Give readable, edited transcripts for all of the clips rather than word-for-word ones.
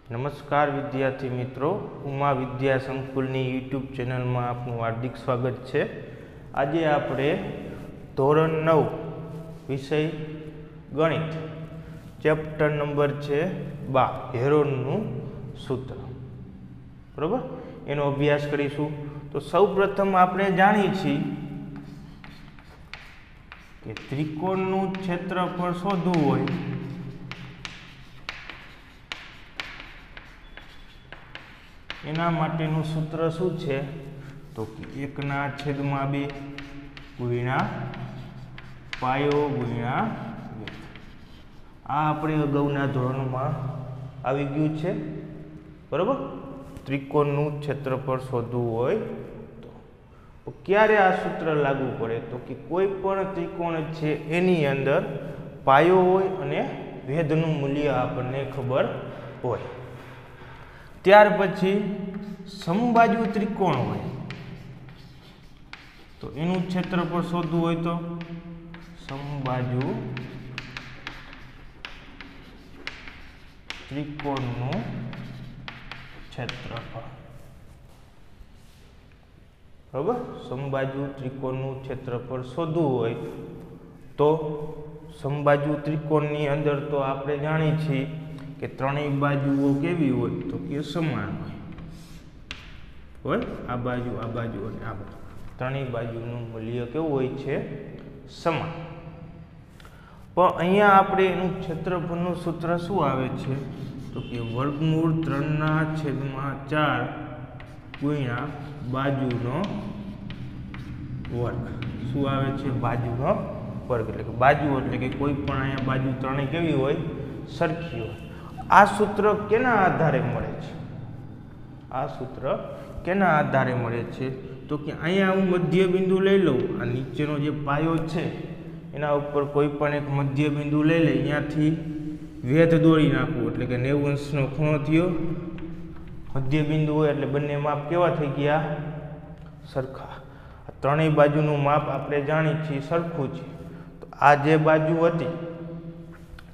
नमस्कार विद्यार्थी मित्रों, उमा विद्या संकुलनी यूट्यूब चेनल में आपનું हार्दिक स्वागत है। आज આપણે ધોરણ 9 विषय गणित चैप्टर नंबर है 12 हेरोनનું सूत्र बराबर एनो अभ्यास करीशुं। तो सौ प्रथम આપણે जाणी छी कि त्रिकोणનું क्षेत्रफळ शोधવું હોય एना माटेनुं सूत्र शुं छे तो कि 1/2 गुण્યા पायो गुण્યા वेध। आ आपणे अगाउना धोरणमां आवी गयुं छे बराबर। त्रिकोणનું क्षेत्रफळ शोधવું હોય तो क्यारे आ सूत्र लागू पड़े तो कि कोई पण त्रिकोण छे एनी अंदर पायो होय अने वेधनुं मूल्य आपणे खबर होय। त्यार पछी समबाजु त्रिकोण होय तो एनु क्षेत्रफळ शोधવું होय तो समबाजु त्रिकोणનું क्षेत्रफळ बराबर। समबाजु त्रिकोणનું क्षेत्रफळ शोधવું होय तो समबाजु त्रिकोणनी अंदर तो आपणे जाणी छीए कि त्रणेय बाजुओ केवी होय तो कि समान होय आ बाजू अने आ बाजू त्रणेय बाजुनुं मूल्य केवुं होय छे समान। पण अहींया आपणे एनुं क्षेत्रफळनुं सूत्र शुं आवे छे तो कि वर्गमूळ 3/4 गुण્યા बाजुनो वर्ग। शुं आवे छे बाजुनो वर्ग એટલે કે बाजू એટલે કે कोई पण अहींया बाजू त्रणेय केवी होय सरखी होय। आ सूत्र केना आधारे मळे छे आ सूत्र केना आधारे मळे छे तो कि अहींया हुं मध्य बिंदु लई लઉં आ नीचेनो जे पायो छे एना उपर कोई पण एक मध्य बिंदु लई लई अहींयाथी वेध दोरी नाखું એટલે કે 90 અંશનો ખૂણો થયો। मध्य बिंदु होय એટલે બંને માપ કેવા થઈ ગયા સરખા। ત્રણેય બાજુનું માપ આપણે જાણી છીએ સરખું છે તો આ જે બાજુ હતી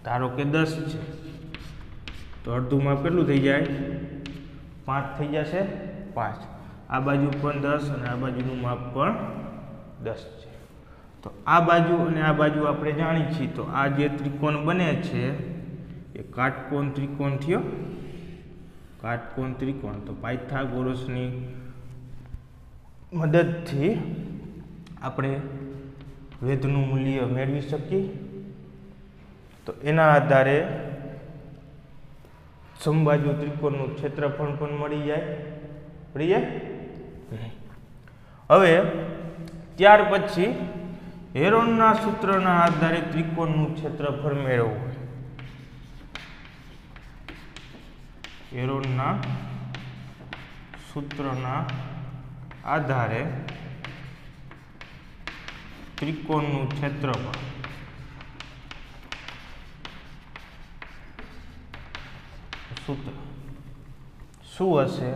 ધારો કે 10 છે तो अर्धु माप केटलुं थई जाय 5 थई जशे 5। आ बाजू पण 10 अने आ बाजुनुं माप पण 10 छे तो आ बाजू अने आ बाजू आपणे जाणी छीए तो आ जे त्रिकोण बने छे ए काटकोण त्रिकोण थयो। काटकोण त्रिकोण तो पायथागोरसनी मददथी आपणे वेधनुं मूल्य मेळवी शकीए। तो एना आधारे समबाजु त्रिकोणનું क्षेत्रफळ पण मળી જાય। હવે ત્યાર પછી હેરોનના સૂત્રના આધારે ત્રિકોણનું ક્ષેત્રફળ મેળવવું હોય। હેરોનના સૂત્રના આધારે ત્રિકોણનું ક્ષેત્રફળ सूत्र शू हशे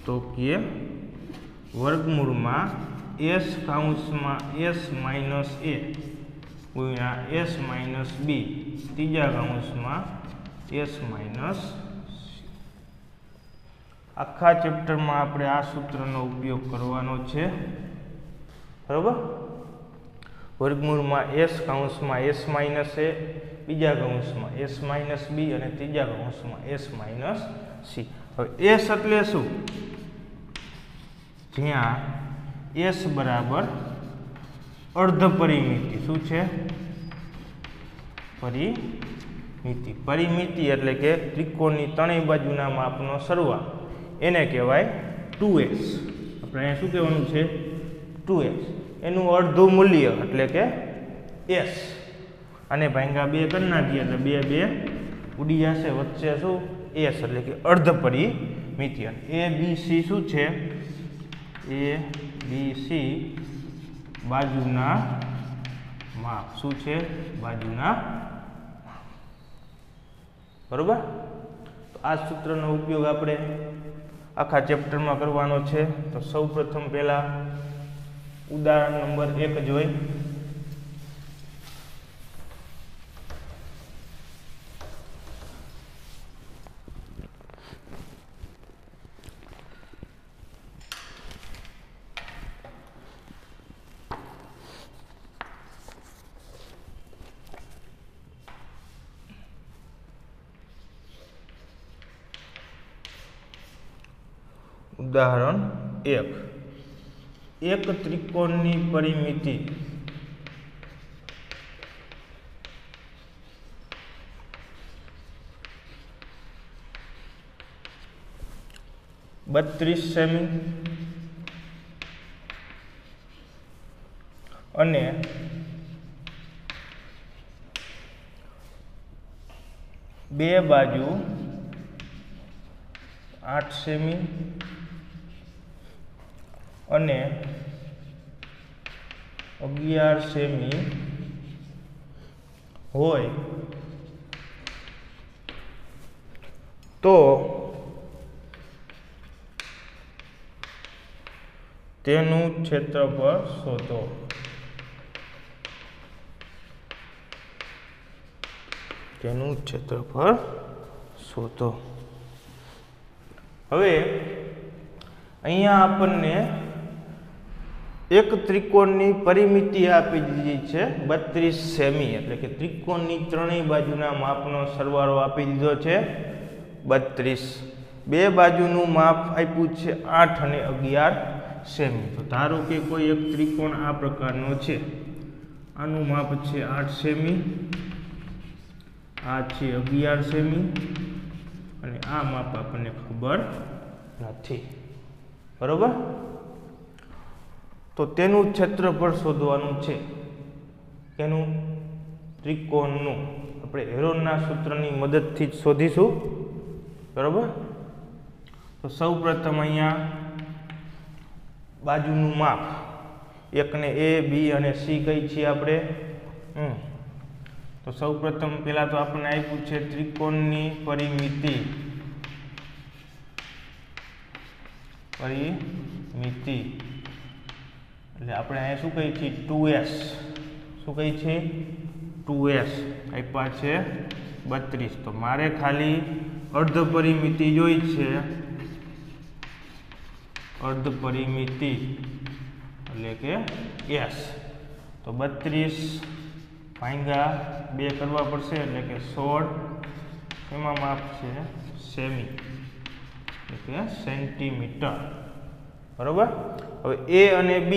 तो कि वर्गमूल में एस काउंसमां एस माइनस ए गुण્યા एस माइनस बी तीजा काउंसमां एस माइनस सी। आखा चेप्टर में आपणे आ सूत्रनो उपयोग करवानो छे बराबर। वर्गमूल में एस काउंसमां एस माइनस ए बीजा काउंसमां एस माइनस बी अने तीजा काउंसमां एस माइनस सी। हवे एस एटले शुं ज्यां एस बराबर अर्ध परिमिति शुं छे परिमिति। परिमिति एटले के त्रिकोणनी त्रणेय बाजुना मापनो सरवाळो एने कहेवाय 2s। आपणे अहींया शुं कहेवानुं छे 2s एनुं अर्धुं मूल्य एटले के s અને ભાંગા 2 કરી નાખીએ એટલે 2 2 ઉડી જશે વચ્ચે શું s એટલે કે અર્ધ પરિમિતિ। એ બી સી શું છે એ બી સી બાજુના માપ શું છે બાજુના બરોબર। તો આ સૂત્રનો ઉપયોગ આપણે આખા ચેપ્ટરમાં કરવાનો છે। તો સૌપ્રથમ પહેલા ઉદાહરણ નંબર 1 જોઈ। ઉદાહરણ 1, એક ત્રિકોણની પરિમિતિ બત્રીસ સેમી અને બે બાજુ 8 સેમી અને 11 સેમી હોય તો તેનું ક્ષેત્રફળ શોધો. તેનું ક્ષેત્રફળ શોધો. હવે અહીંયા આપણને એક ત્રિકોણની પરિમિતિ આપી દીધી છે 32 સેમી, એટલે કે ત્રિકોણની ત્રણેય બાજુના માપનો સરવાળો આપી દીધો છે 32. બે બાજુનું માપ આપ્યું છે 8 અને 11 સેમી. તો ધારો કે કોઈ એક ત્રિકોણ આ પ્રકારનો છે, આનું માપ છે 8 સેમી, આ છે 11 સેમી અને આ માપ આપણને ખબર નથી. બરોબર? તો તેનું ક્ષેત્રફળ શોધવાનું છે. તેનું ત્રિકોણનું આપણે હેરોનના સૂત્રની મદદથી જ શોધીશું. બરોબર? તો સૌપ્રથમ અહીંયા બાજુનું માપ, એકને A, B અને C કઈ છે આપણે. તો સૌપ્રથમ પહેલા તો આપણને આપ્યું છે ત્રિકોણની પરિમિતિ. એટલે આપણે અહીંયા શું કહીએ છીએ 2s. શું કહીએ છીએ 2s આપ્યા છે 32. તો મારે ખાલી અર્ધ પરિમિતિ જોઈ છે. અર્ધ પરિમિતિ એટલે કે s. તો 32 ભાંગ્યા 2 કરવા પડશે એટલે કે 16. એમાં માપ છે સેમી એટલે કે સેન્ટીમીટર. બરોબર? હવે A અને B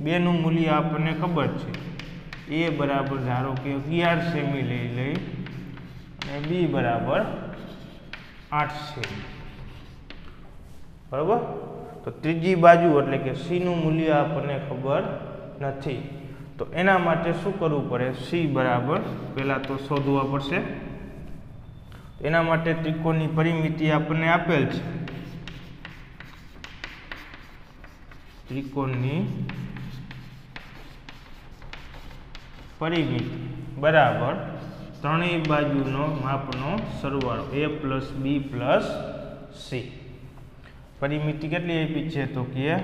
બેનું મૂલ્ય આપણને ખબર છે. A બરાબર ધારો કે 11 સેમી લઈ અને B બરાબર 8 સેમી. બરોબર? તો ત્રીજી બાજુ એટલે કે C નું મૂલ્ય આપણને ખબર નથી. તો એના માટે શું કરવું પડે? C બરાબર પહેલાં તો શોધવા પડશે. એના માટે ત્રિકોણની પરિમિતિ આપણને આપેલ છે. ત્રિકોણની પરિમિતિ બરાબર ત્રણેય બાજુનો માપનો સરવાળો A + B + C. પરિમિતિ કેટલી આપી છે? તો કે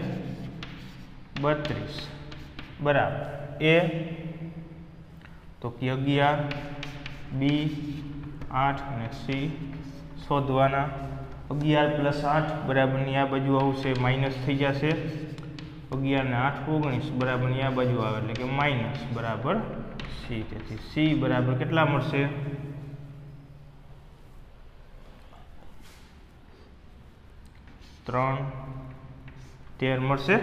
32 બરાબર A તો કે 11, B 8 અને C શોધવાના. 11 + 8 બરાબરની આ બાજુ આવશે માઇનસ થઈ જશે. 11 ને 8 19 બરાબરની આ બાજુ આવે એટલે કે માઇનસ બરાબર C. તેથી C બરાબર કેટલા મળશે? 3 13 મળશે.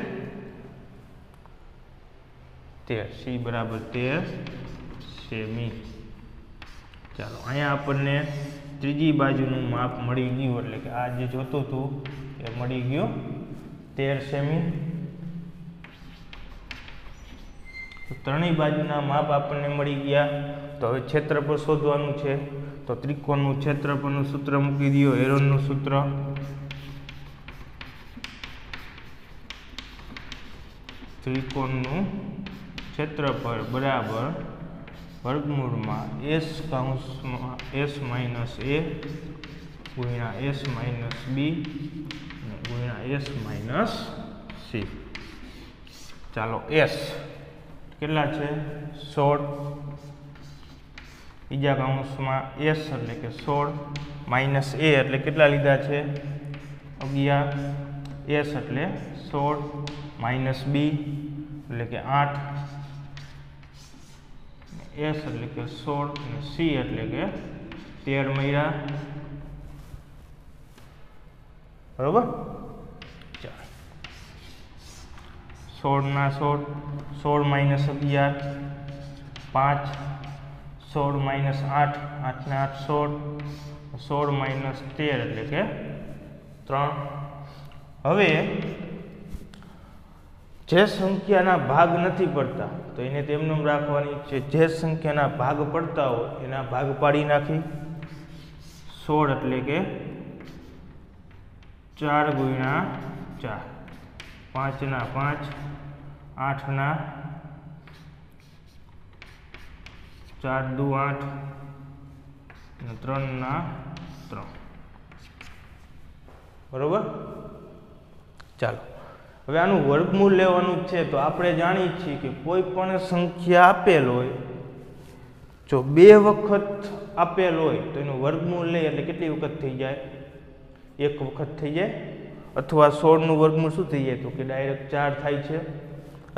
13. C બરાબર 13 સેમી. ચાલો અહીંયા આપણને ત્રીજી બાજુનું માપ મળી ગયું, એટલે કે આ જે જોતું હતું એ મળી ગયું 13 સેમી. ત્રણેય બાજુના માપ આપણને મળી ગયા. તો હવે ક્ષેત્રફળ શોધવાનું છે. તો ત્રિકોણનું ક્ષેત્રફળનું સૂત્ર મૂકી દો, હેરોનનું સૂત્ર. ત્રિકોણનું ક્ષેત્રફળ બરાબર વર્ગમૂળમાં s કૌંસમાં s - a ગુણ્યા s - b ગુણ્યા s - c. ચાલો s કેટલા છે? 16. બીજા કૌંસમાં s એટલે કે 16 માઇનસ a એટલે કેટલા લીધા છે? 11. s એટલે 16 માઇનસ b એટલે કે 8, s એટલે કે 16 અને c એટલે કે 13 મળ્યા. બરોબર? 16 ના 16, 16 માઇનસ 11, 5, 16 માઇનસ 8, 8 ને 8 16, 16 માઇનસ 13 એટલે કે 3. હવે જે સંખ્યાના ભાગ નથી પડતા તો એને તેમનું રાખવાની છે. જે સંખ્યાના ભાગ પડતા હોય એના ભાગ પાડી નાખી. 16 એટલે કે 4 ગુણ્યા 4, 5 ના 5, 8 ના 4 દુ 8 અને 3 ના 3. બરોબર. ચાલો હવે આનું વર્ગમૂળ લેવાનું છે. તો આપણે જાણીએ છીએ કે કોઈ પણ સંખ્યા આપેલ હોય, જો 2 વખત આપેલ હોય તો એનું વર્ગમૂળ લે એટલે કેટલી વખત થઈ જાય? 1 વખત થઈ જાય. અથવા 16 નું વર્ગમૂળ શું થઈ જાય? તો કે ડાયરેક્ટ 4 થાય છે.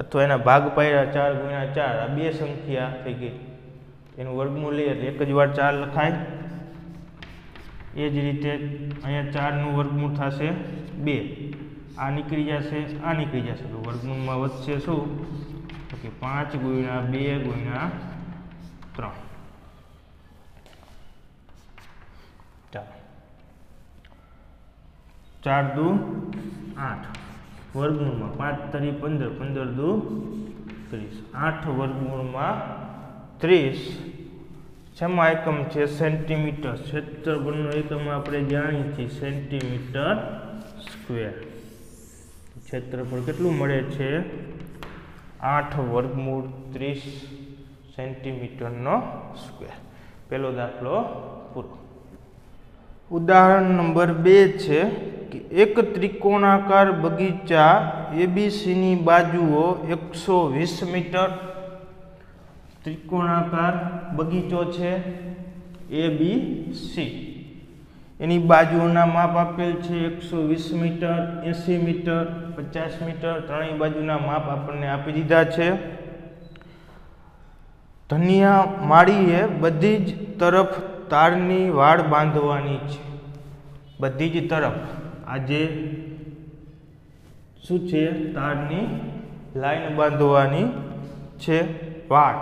અથવા એના ભાગ પાડ્યા 4 ગુણ્યા 4, આ 2 સંખ્યા થઈ ગઈ. એનું વર્ગમૂળ લઈએ એટલે એક જ વાર 4 લખાય. એ જ રીતે અહીંયા 4 નું વર્ગમૂળ થશે 2. આ નીકળી જશે, આ નીકળી જશે તો વર્ગમૂળમાં વધશે શું? તો કે 5 ગુણ્યા 2 ગુણ્યા 3. ચાલો 4 દુ 8, વર્ગમૂળમાં 5 તરી 15, 15 દુ 30, 8 વર્ગમૂળમાં 30. શેમાં એકમ છે? સેન્ટીમીટર. ક્ષેત્રફળનો એકમ આપણે જાણીએ છીએ સેન્ટીમીટર સ્ક્વેર. ક્ષેત્રફળ કેટલું મળે છે? 8 વર્ગમૂળ 30 સેન્ટીમીટરનો સ્ક્વેર. પહેલો દાખલો પૂરો. ઉદાહરણ નંબર 2 છે કે એક ત્રિકોણાકાર બગીચા એબીસીની બાજુઓ 120 મીટર. ત્રિકોણાકાર બગીચો છે એબીસી, એની બાજુઓના માપ આપેલ છે 120 મીટર, 80 મીટર, 50 મીટર. ત્રણેય બાજુના માપ આપણને આપી દીધા છે. ધનિયા માળીએ બધી જ તરફ તારની વાડ બાંધવાની છે. બધી જ તરફ આજે શું છે? તારની લાઈન બાંધવાની છે, વાડ.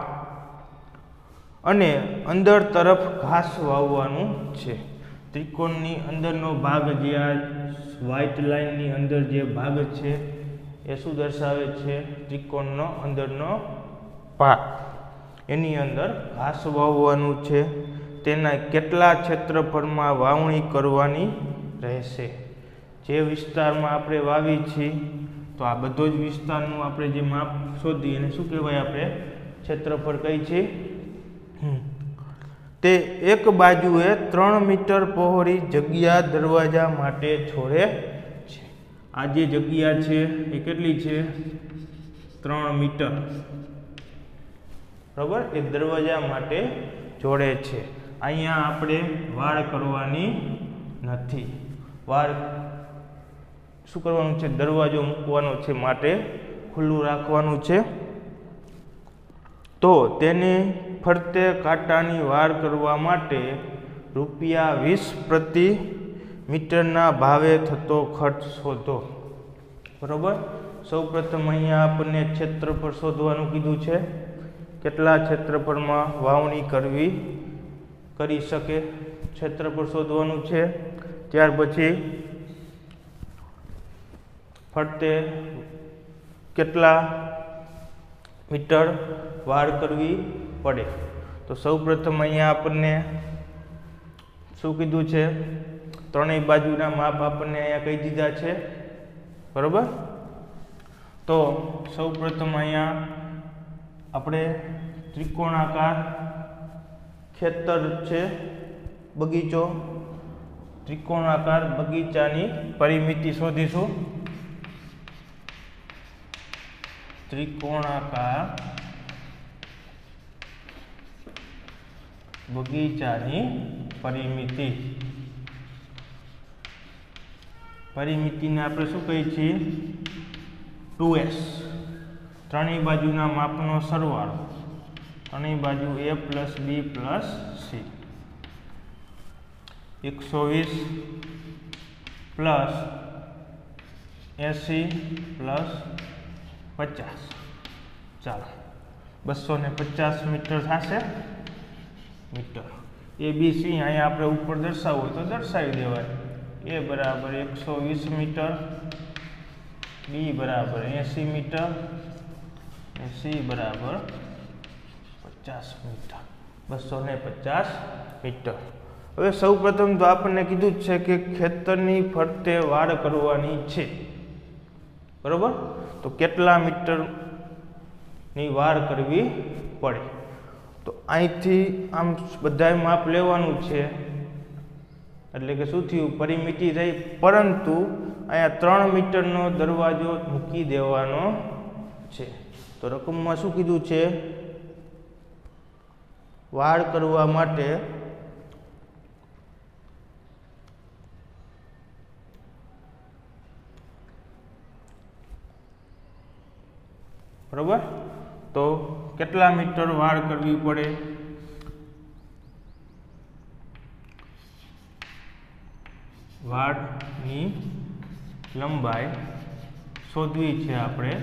અને અંદર તરફ ઘાસ વાવવાનું છે. ત્રિકોણની અંદરનો ભાગ જે આ વ્હાઇટ લાઇનની અંદર જે ભાગ છે એ શું દર્શાવે છે? ત્રિકોણનો અંદરનો ભાગ. એની અંદર ઘાસ વાવવાનું છે. તેના કેટલા ક્ષેત્રફળમાં વાવણી કરવાની રહેશે? જે વિસ્તારમાં આપણે વાવી છીએ તો આ બધો જ વિસ્તારનું આપણે જે માપ શોધી એને શું કહેવાય? આપણે ક્ષેત્રફળ કઈ છે? તે એક બાજુએ 3 મીટર પહોળી જગ્યા દરવાજા માટે છોડે છે. આ જે જગ્યા છે એ કેટલી છે? 3 મીટર. બરાબર. એ દરવાજા માટે જોડે છે. અહીંયા આપણે વાડ કરવાની નથી. વાડ શું કરવાનું છે? દરવાજો મૂકવાનો છે, માટે ખુલ્લું રાખવાનું છે. તો તેને ફરતે કાંટાની વાડ કરવા માટે ₹20 પ્રતિ મીટરના ભાવે થતો ખર્ચ શોધો. બરોબર. સૌપ્રથમ અહીંયા આપણને ક્ષેત્રફળ શોધવાનું કીધું છે. કેટલા ક્ષેત્રફળમાં વાવણી કરી શકે ક્ષેત્રફળ શોધવાનું છે. ત્યાર પછી ફરતે કેટલા મીટર વાડ કરવી પડે. તો સૌપ્રથમ અહીંયા આપણને શું કીધું છે? ત્રણેય બાજુના માપ આપણને અહીંયા કહી દીધા છે. બરોબર. તો સૌપ્રથમ અહીંયા આપણે ત્રિકોણાકાર ખેતર છે, બગીચો. ત્રિકોણાકાર બગીચાની પરિમિતિ શોધીશું. ત્રિકોણાકાર બગીચાની પરિમિતિને આપણે શું કહીએ છીએ? 2s. ત્રણેય બાજુના માપનો સરવાળો. ત્રણેય બાજુ a plus b plus c. 120 plus 80 plus 50. ચાલો 250 મીટર થશે મીટર. ABC અહીંયા આપણે ઉપર દર્શાવવું હોય તો દર્શાવી દેવાય. A બરાબર 120 મીટર, B બરાબર 80 મીટર અને C બરાબર 50 મીટર. 250 મીટર. હવે સૌ પ્રથમ તો આપણને કીધું જ છે કે ખેતરની ફરતે વાડ કરવાની છે, બરોબર. તો કેટલા મીટરની વાડ કરવી પડે? તો અહીંથી આમ બધાય માપ લેવાનું છે, એટલે કે શું થયું, પરિમિતિ રહી, પરંતુ અહીંયા 3 મીટરનો દરવાજો મૂકી દેવાનો છે. તો રકમમાં શું કીધું છે? વાડ કરવા માટે બરોબર. તો કેટલા મીટર વાડ કરવી પડે? વાડની લંબાઈ શોધવી છે આપણે,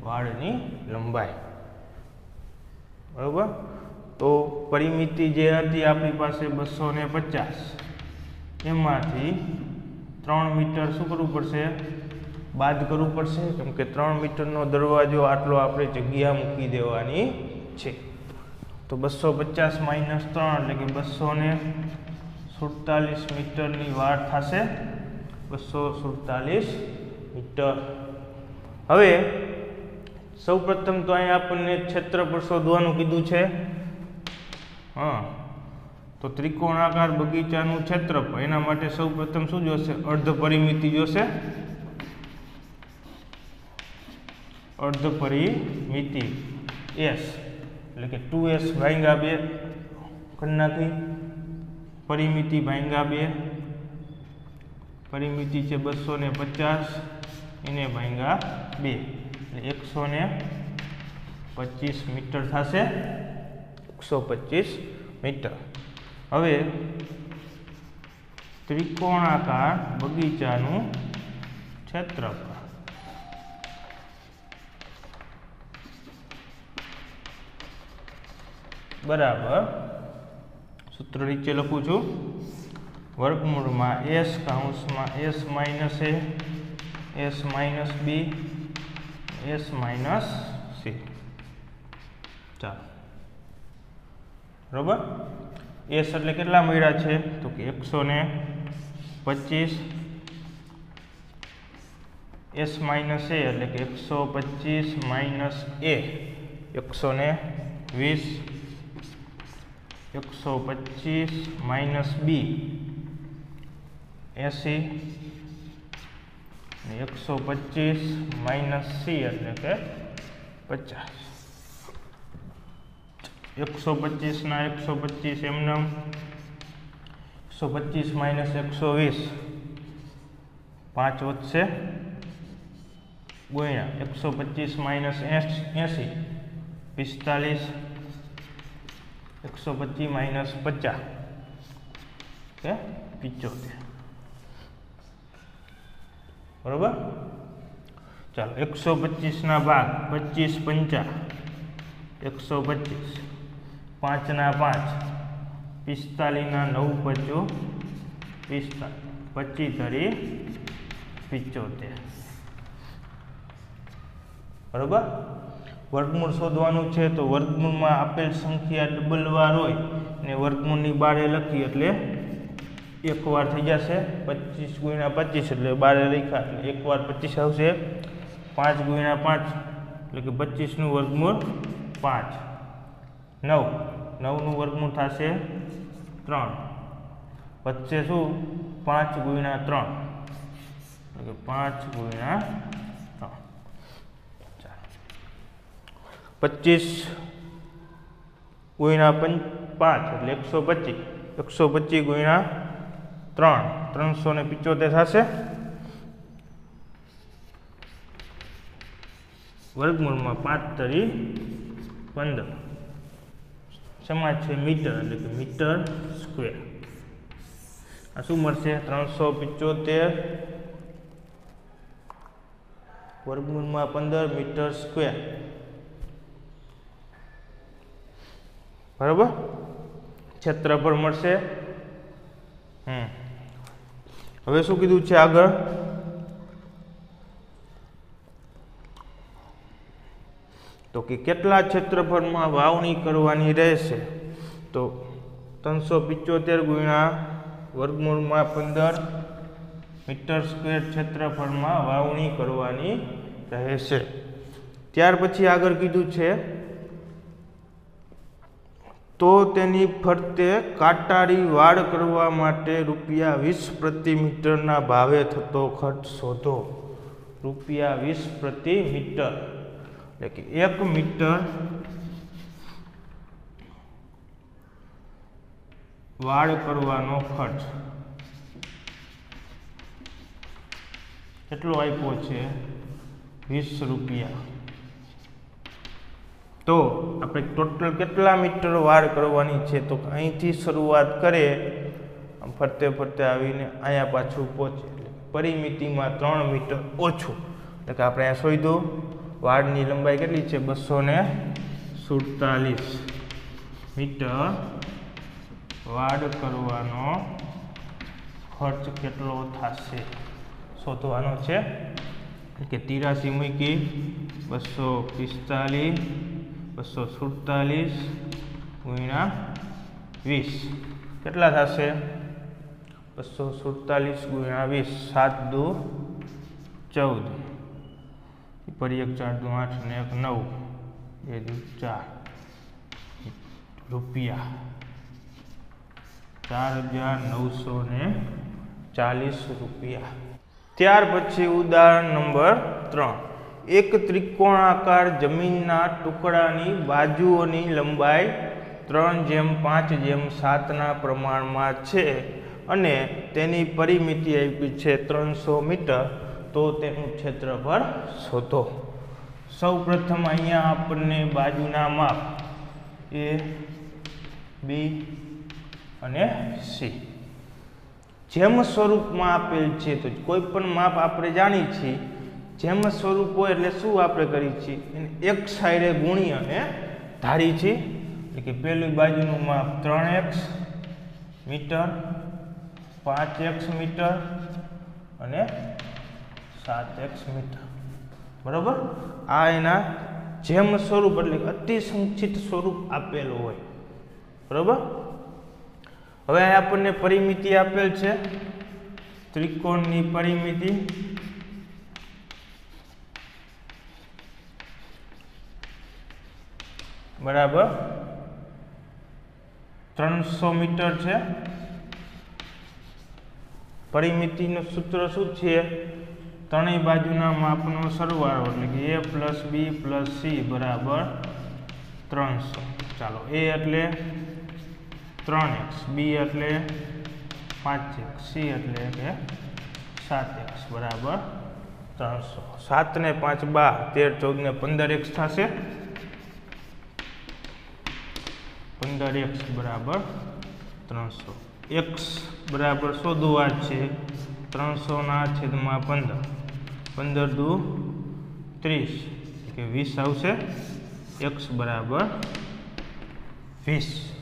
વાડની લંબાઈ, બરોબર. તો પરિમિતિ જે હતી આપણી પાસે 250, એમાંથી 3 મીટર શું કરવું પડશે? બાદ કરવું પડશે, કેમ કે 3 મીટરનો દરવાજો આટલો આપણે જગ્યા મૂકી દેવાની છે. તો 250 માઇનસ 3 એટલે કે 247 મીટરની વાડ થશે. 247 મીટર. હવે સૌ પ્રથમ તો અહીંયા આપણને ક્ષેત્રફળ શોધવાનું કીધું છે. તો ત્રિકોણાકાર બગીચાનું ક્ષેત્રફળ, એના માટે સૌ પ્રથમ શું જોશે? અર્ધ પરિમિતિ જોશે. અર્ધ પરિમિતિ S એટલે કે 2S ભાગ્યા 2 કરી નાખી. પરિમિતિ ભાગ્યા 2, પરિમિતિ છે 250, એને ભાગ્યા 2 એટલે 125 મીટર થશે. 125 મીટર. હવે ત્રિકોણાકાર બગીચાનું ક્ષેત્રફળ બરાબર, સૂત્ર નીચે લખું છું, વર્ગમૂળમાં S કૌંસમાં S minus A, S minus B, S minus C. ચાલો, બરોબર. S એટલે કેટલા મળ્યા છે? તો કે 125. S માઇનસ A એટલે કે 125 માઇનસ A 120, 125 માઇનસ B 80 અને 125 માઇનસ C એટલે કે 50. 125 ના 125 એમનેમ, 125 માઇનસ 120 5 વધશે, ગુણ્યા 125 માઇનસ 80 45, 125 માઇનસ 50 કે 75, બરોબર. ચાલો 125 ના ભાગ 25 50 125, 5 ના 5 45 ના 9 55 45, 25 ધરી 75, બરોબર. વર્ગમૂળ શોધવાનું છે. તો વર્ગમૂળમાં આપેલ સંખ્યા ડબલ વાર હોય ને વર્ગમૂળની બારે લખી એટલે એક વાર થઈ જશે. 25 ગુણ્યા 25 એટલે બારે લખ્યા એટલે એક વાર 25 આવશે. 5 ગુણ્યા 5 એટલે કે 25 નું વર્ગમૂળ 5. 9 નું વર્ગમૂળ થશે 3. વચ્ચે શું? 5 ગુણ્યા 3 એટલે કે 5 ગુણ્યા 25 ગુણ્યા 5 એટલે 125. 125 ગુણ્યા 3 375 થશે. વર્ગમૂળમાં 5 તરી 15. સમાજ છે મીટર એટલે કે મીટર સ્ક્વેર. આ શું મળશે? 375 વર્ગમૂળમાં 15 મીટર સ્ક્વેર, બરાબર ક્ષેત્રફળ મળશે। હવે શું કીધું છે આગળ, તો કે કેટલા ક્ષેત્રફળમાં વાવણી કરવાની રહેશે, તો 375 ગુણ્યા વર્ગમૂળમાં 15 મીટર સ્ક્વેર ક્ષેત્રફળમાં વાવણી કરવાની રહેશે। ત્યાર પછી આગળ કીધું છે, તો તેની ફરતે કાંટાળી વાડ કરવા માટે ₹20 પ્રતિ મીટરના ભાવે થતો ખર્ચ શોધો। ₹20 પ્રતિ મીટર એટલે કે 1 મીટર વાડ કરવાનો ખર્ચ કેટલો આપ્યો છે, ₹20। તો આપણે ટોટલ કેટલા મીટર વાડ કરવાની છે, તો અહીંથી શરૂઆત કરે ફરતે ફરતે આવીને અહીંયા પાછું પહોંચે એટલે પરિમિતિમાં 3 મીટર ઓછું, એટલે કે આપણે અહીંયા શોધ્યું વાડની લંબાઈ કેટલી છે, 247 મીટર વાડ કરવાનો ખર્ચ કેટલો થશે શોધવાનો છે, કે 83 મૂકી 245 247 ગુણ્યા 20 કેટલા થશે, 247 ગુણ્યા 20 7 દુ 14 પર 1 4 દુ 8 ને 1 9 2 દુ 4 રૂપિયા 4940 રૂપિયા। ત્યાર પછી ઉદાહરણ નંબર 3, એક ત્રિકોણાકાર જમીનના ટુકડાની બાજુઓની લંબાઈ 3:5:7 પ્રમાણમાં છે અને તેની પરિમિતિ આપી છે 300 મીટર, તો તેનું ક્ષેત્રફળ શોધો। સૌ પ્રથમ અહીંયા આપણને બાજુના માપ A, B અને C જેમ સ્વરૂપમાં આપેલ છે, તો કોઈ પણ માપ આપણે જાણીએ છીએ, જેમ સ્વરૂપ હોય એટલે શું આપણે કરીએ છીએ, એને એક સાઈડે ગુણી અને ધારી છીએ, એટલે કે પહેલી બાજુનું માપ 3x મીટર, 5x મીટર અને 7x મીટર, બરાબર। આ એના જેમ સ્વરૂપ એટલે અતિ સંક્ષિપ્ત સ્વરૂપ આપેલું હોય, બરાબર। હવે આપણને પરિમિતિ આપેલ છે, ત્રિકોણની પરિમિતિ બરાબર 300 મીટર છે। પરિમિતિનું સૂત્ર શું છે, ત્રણેય બાજુના માપનો સરવાળો એટલે કે A + B + C બરાબર 300। ચાલો A એટલે 3x, B એટલે 5x, C એટલે કે 7x બરાબર 300। 7 ને 5 12 13 14 ને 15x થશે, 15x બરાબર 300। x બરાબર શોધવા છે 300/15, 15 દુ 30 કે 20 આવશે, x બરાબર 20।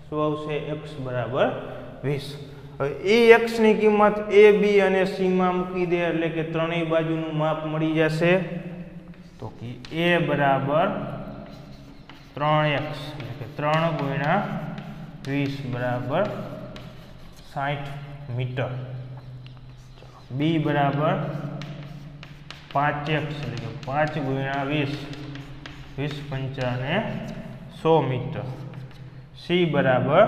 શું આવશે, x બરાબર 20। હવે એ x ની કિંમત A, B અને C માં મૂકી દે એટલે કે ત્રણેય બાજુનું માપ મળી જશે, તો કે A બરાબર 3x એટલે કે 3 ગુણ્યા 20 બરાબર 60 મીટર। B બરાબર 5x એટલે કે 5 ગુણ્યા 20 20 પંચાને 100 મીટર। C બરાબર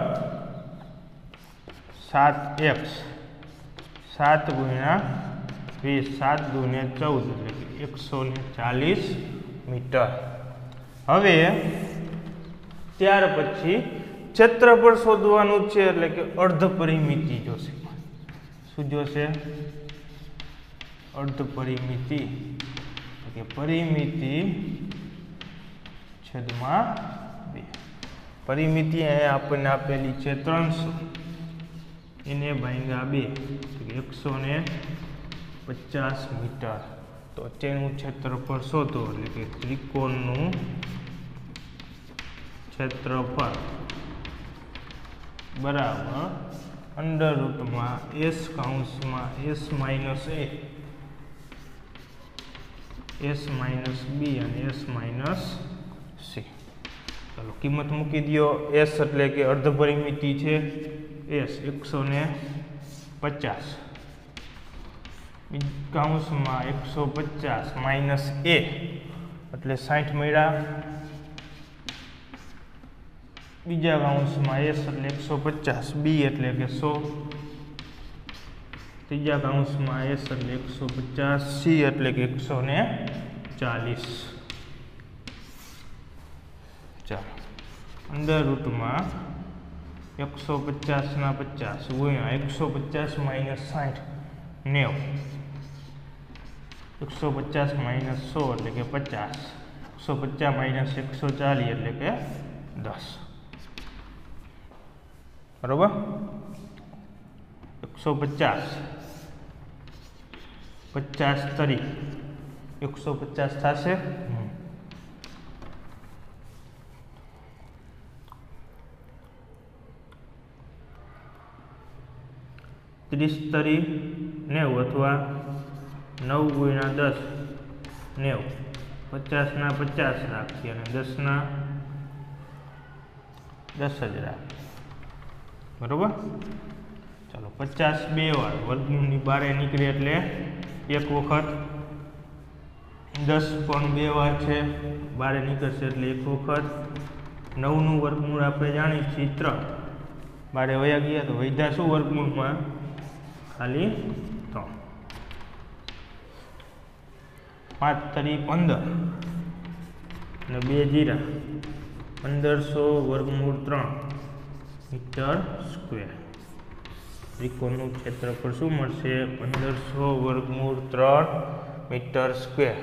7x 7 ગુણ્યા 20 7 દુને 14 એટલે કે 140 મીટર। હવે ત્યાર પછી ક્ષેત્રફળ શોધવાનું છે, એટલે કે અર્ધ પરિમિતિ જોશે। શું જોશે, અર્ધ પરિમિતિ એટલે કે પરિમિતિ છેદમાં 2। પરિમિતિ અહીંયા આપણને આપેલી છે 300, એને ભાગ્યા 2 એટલે 150 મીટર તો તેનું ક્ષેત્રફળ શોધો એટલે કે ત્રિકોણનું ક્ષેત્રફળ બરાબર અંડર રૂટમાં s કૌંસમાં s minus a s minus b અને s માઇનસ c. ચાલો કિંમત મૂકી દો. s એટલે કે અર્ધ પરિમિતિ છે s 150 કૌંસમાં 150 માઇનસ a એટલે 60 મળ્યા. બીજા કૌંસમાં s એટલે 150 b એટલે કે 100. ત્રીજા કૌંસમાં s એટલે 150 c એટલે કે 140. ચાલો અંડર રૂટમાં 150 ના 50 ગુણ્યા 150 માઇનસ 60 90. 150 માઇનસ 100 એટલે કે 50. 150 માઇનસ 140 એટલે કે 10. બરોબર. 150 50 તરી 150 થશે. 30 તરી 90 અથવા 9 ગુણ્યા 10 90. 50 ના 50 રાખીએ અને 10 ના 10 જ રાખીએ. બરોબર. ચાલો 50 બે વાર વર્ગમૂળની બહાર નીકળે એટલે એક વખત. 10 પણ બે વાર છે બહાર નીકળશે એટલે એક વખત. 9નું વર્ગમૂળ આપણે જાણીએ છીએ 3. બારે વયા ગયા તો વૈધા શું વર્ગમૂળમાં ખાલી 3. 5 તરી 15 અને 2 જીરા 1500 વર્ગમૂળ 3 મીટર સ્ક્વેર. ત્રિકોણનું ક્ષેત્રફળ શું મળશે? 1500 વર્ગમૂળ 3 મીટર સ્ક્વેર.